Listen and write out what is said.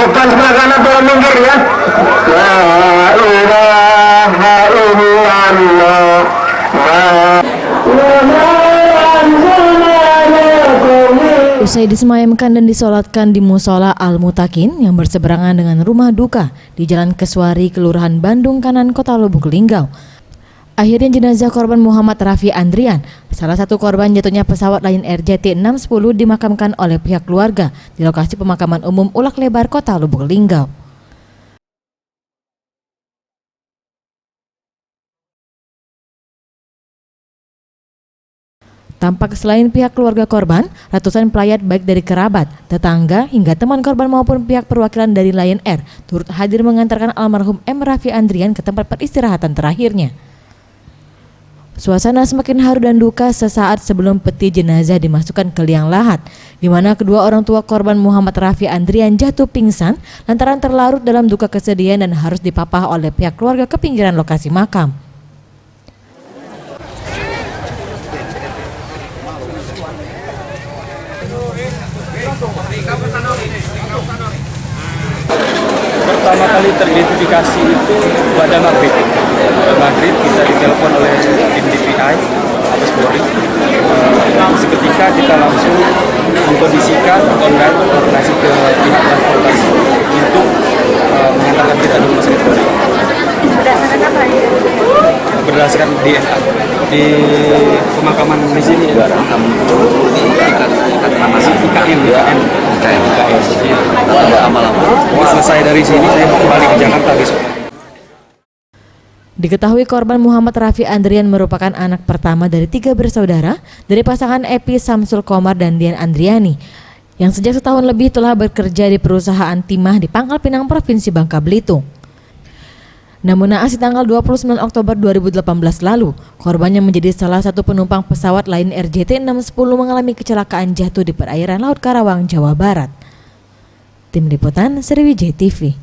Depan sebelah kanan tolong minggir ya. La ilaha illallah. Usai disemayamkan dan disolatkan di Musola Al-Mutakin yang berseberangan dengan rumah duka di Jalan Kesuari, Kelurahan Bandung Kanan, Kota Lubuk Linggau. Akhirnya jenazah korban Muhammad Rafi Andrian, salah satu korban jatuhnya pesawat Lion Air JT610 dimakamkan oleh pihak keluarga di lokasi pemakaman umum Ulak Lebar, Kota Lubuk Linggau. Tampak selain pihak keluarga korban, ratusan pelayat baik dari kerabat, tetangga, hingga teman korban maupun pihak perwakilan dari Lion Air turut hadir mengantarkan almarhum M. Rafi Andrian ke tempat peristirahatan terakhirnya. Suasana semakin haru dan duka sesaat sebelum peti jenazah dimasukkan ke liang lahat, di mana kedua orang tua korban Muhammad Rafi Andrian jatuh pingsan lantaran terlarut dalam duka kesedihan dan harus dipapah oleh pihak keluarga ke pinggiran lokasi makam. Pertama kali teridentifikasi itu pada maghrib. Maghrib kita ditelepon oleh tim DPI Mabes Polri. Seketika kita langsung mengkondisikan online koordinasi ke pihak transportasi untuk mengantarkan kita ke rumah sakit Polri. Berdasarkan apa ini? Berdasarkan DNA di pemakaman di sini ya. Selesai dari sini saya mau kembali ke Jakarta besok. Diketahui korban Muhammad Rafi Andrian merupakan anak pertama dari 3 bersaudara dari pasangan Epi Samsul Komar dan Dian Andriani yang sejak setahun lebih telah bekerja di perusahaan timah di Pangkal Pinang, Provinsi Bangka Belitung. Namun naas di tanggal 29 Oktober 2018 lalu, korbannya menjadi salah satu penumpang pesawat Lion Air JT610 mengalami kecelakaan jatuh di perairan Laut Karawang, Jawa Barat. Tim Liputan Sriwijaya TV.